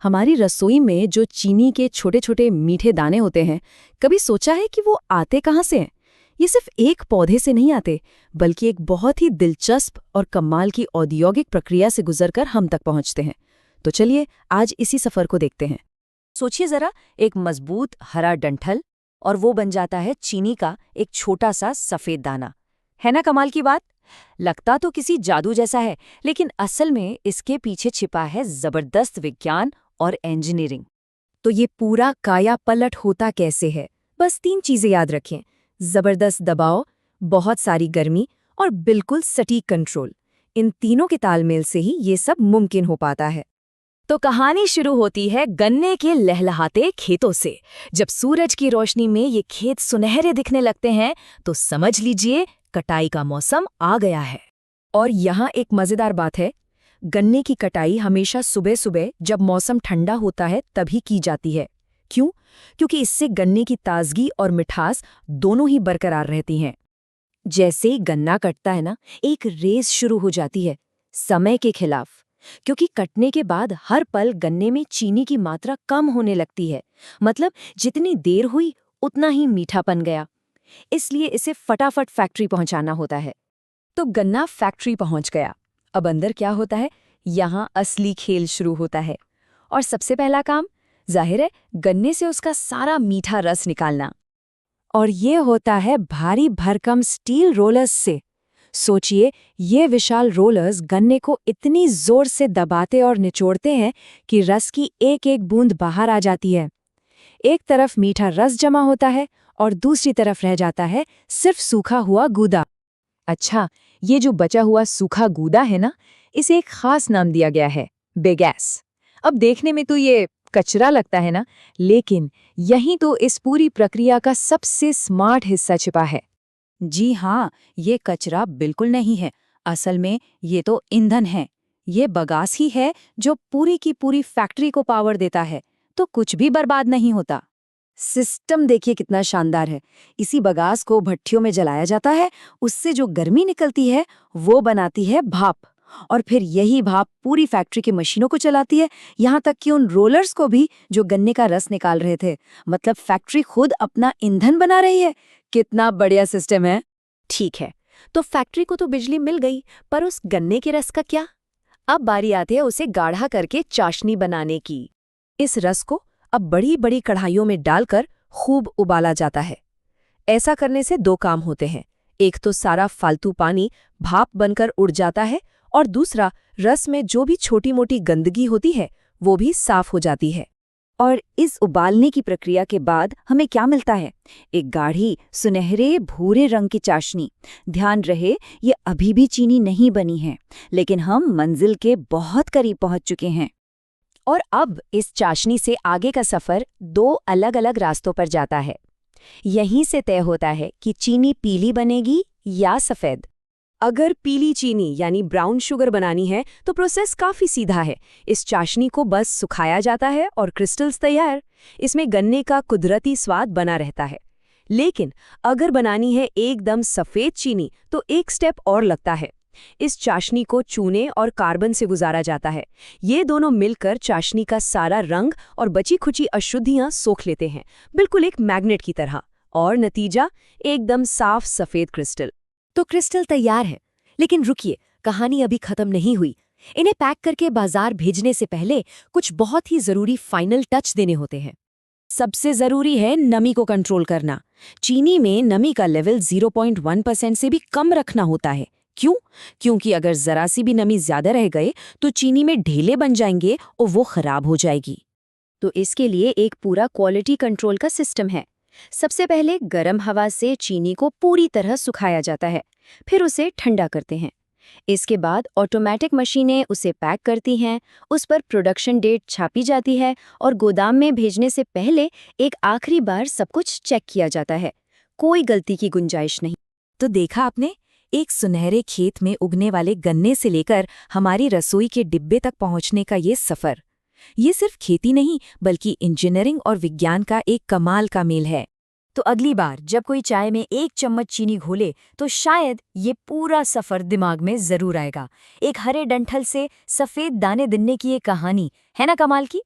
हमारी रसोई में जो चीनी के छोटे छोटे मीठे दाने होते हैं, कभी सोचा है कि वो आते कहाँ से हैं? ये सिर्फ एक पौधे से नहीं आते, बल्कि एक बहुत ही दिलचस्प और कमाल की औद्योगिक प्रक्रिया से गुजरकर हम तक पहुंचते हैं। तो चलिए आज इसी सफर को देखते हैं। सोचिए जरा, एक मजबूत हरा डंठल और वो बन जाता है चीनी का एक छोटा सा सफेद दाना। है ना कमाल की बात? लगता तो किसी जादू जैसा है, लेकिन असल में इसके पीछे छिपा है जबरदस्त विज्ञान और इंजीनियरिंग। तो ये पूरा काया पलट होता कैसे है? बस 3 चीजें याद रखें: जबरदस्त दबाव, बहुत सारी गर्मी और बिल्कुल सटीक कंट्रोल। इन तीनों के तालमेल से ही ये सब मुमकिन हो पाता है। तो कहानी शुरू होती है गन्ने के लहलहाते खेतों से। जब सूरज की रोशनी में ये खेत सुनहरे दिखने लगते हैं, तो समझ लीजिए कटाई का मौसम आ गया है। और यहाँ एक मजेदार बात है, गन्ने की कटाई हमेशा सुबह सुबह जब मौसम ठंडा होता है तभी की जाती है। क्यों? क्योंकि इससे गन्ने की ताजगी और मिठास दोनों ही बरकरार रहती हैं। जैसे ही गन्ना कटता है ना, एक रेस शुरू हो जाती है समय के खिलाफ, क्योंकि कटने के बाद हर पल गन्ने में चीनी की मात्रा कम होने लगती है। मतलब जितनी देर हुई उतना ही मीठापन गया। इसलिए इसे फटाफट फैक्ट्री पहुंचाना होता है। तो गन्ना फैक्ट्री पहुंच गया। अब अंदर क्या होता है? यहाँ असली खेल शुरू होता है। और सबसे पहला काम, जाहिर है, गन्ने से उसका सारा मीठा रस निकालना। और ये होता है भारी भरकम स्टील रोलर्स से। सोचिए, ये विशाल रोलर्स गन्ने को इतनी जोर से दबाते और निचोड़ते हैं कि रस की एक एक बूंद बाहर आ जाती है। एक तरफ मीठा रस जमा होता है और दूसरी तरफ रह जाता है सिर्फ सूखा हुआ गूदा। अच्छा, ये जो बचा हुआ सूखा गूदा है ना, इसे एक खास नाम दिया गया है, बेगैस। अब देखने में तो ये कचरा लगता है ना, लेकिन यही तो इस पूरी प्रक्रिया का सबसे स्मार्ट हिस्सा छिपा है। जी हाँ, ये कचरा बिल्कुल नहीं है। असल में ये तो ईंधन है। ये बगास ही है जो पूरी की पूरी फैक्ट्री को पावर देता है, तो कुछ भी बर्बाद नहीं होता। सिस्टम देखिए कितना शानदार है। इसी बगास को भट्टियों में जलाया जाता है, उससे जो गर्मी निकलती है वो बनाती है भाप। और फिर यही भाप पूरी फैक्ट्री की मशीनों को चलाती है, यहाँ तक कि उन रोलर्स को भी जो गन्ने का रस निकाल रहे थे। मतलब फैक्ट्री खुद अपना ईंधन बना रही है। कितना बढ़िया सिस्टम है। ठीक है, तो फैक्ट्री को तो बिजली मिल गई, पर उस गन्ने के रस का क्या? अब बारी आती है उसे गाढ़ा करके चाशनी बनाने की। इस रस को अब बड़ी बड़ी कढ़ाइयों में डालकर खूब उबाला जाता है। ऐसा करने से 2 काम होते हैं। एक तो सारा फालतू पानी भाप बनकर उड़ जाता है, और दूसरा, रस में जो भी छोटी मोटी गंदगी होती है वो भी साफ हो जाती है। और इस उबालने की प्रक्रिया के बाद हमें क्या मिलता है? एक गाढ़ी सुनहरे भूरे रंग की चाशनी। ध्यान रहे, ये अभी भी चीनी नहीं बनी है, लेकिन हम मंजिल के बहुत करीब पहुंच चुके हैं। और अब इस चाशनी से आगे का सफर 2 अलग-अलग रास्तों पर जाता है। यहीं से तय होता है कि चीनी पीली बनेगी या सफेद। अगर पीली चीनी यानी ब्राउन शुगर बनानी है तो प्रोसेस काफी सीधा है। इस चाशनी को बस सुखाया जाता है और क्रिस्टल्स तैयार। इसमें गन्ने का कुदरती स्वाद बना रहता है। लेकिन अगर बनानी है एकदम सफेद चीनी तो एक स्टेप और लगता है। इस चाशनी को चूने और कार्बन से गुजारा जाता है। ये दोनों मिलकर चाशनी का सारा रंग और बची खुची अशुद्धियां सोख लेते हैं, बिल्कुल एक मैग्नेट की तरह। और नतीजा, एकदम साफ सफेद क्रिस्टल। तो क्रिस्टल तैयार है, लेकिन रुकिए, कहानी अभी खत्म नहीं हुई। इन्हें पैक करके बाजार भेजने से पहले कुछ बहुत ही जरूरी फाइनल टच देने होते हैं। सबसे जरूरी है नमी को कंट्रोल करना। चीनी में नमी का लेवल 0.1% से भी कम रखना होता है। क्यों? क्योंकि अगर जरा सी भी नमी ज्यादा रह गए तो चीनी में ढेले बन जाएंगे और वो खराब हो जाएगी। तो इसके लिए एक पूरा क्वालिटी कंट्रोल का सिस्टम है। सबसे पहले गर्म हवा से चीनी को पूरी तरह सुखाया जाता है, फिर उसे ठंडा करते हैं। इसके बाद ऑटोमेटिक मशीनें उसे पैक करती हैं, उस पर प्रोडक्शन डेट छापी जाती है और गोदाम में भेजने से पहले एक आखिरी बार सब कुछ चेक किया जाता है। कोई गलती की गुंजाइश नहीं। तो देखा आपने, एक सुनहरे खेत में उगने वाले गन्ने से लेकर हमारी रसोई के डिब्बे तक पहुंचने का ये सफर। ये सिर्फ खेती नहीं, बल्कि इंजीनियरिंग और विज्ञान का एक कमाल का मेल है। तो अगली बार जब कोई चाय में 1 चम्मच चीनी घोले तो शायद ये पूरा सफर दिमाग में जरूर आएगा। एक हरे डंठल से सफेद दाने दिनने की ये कहानी है ना कमाल की।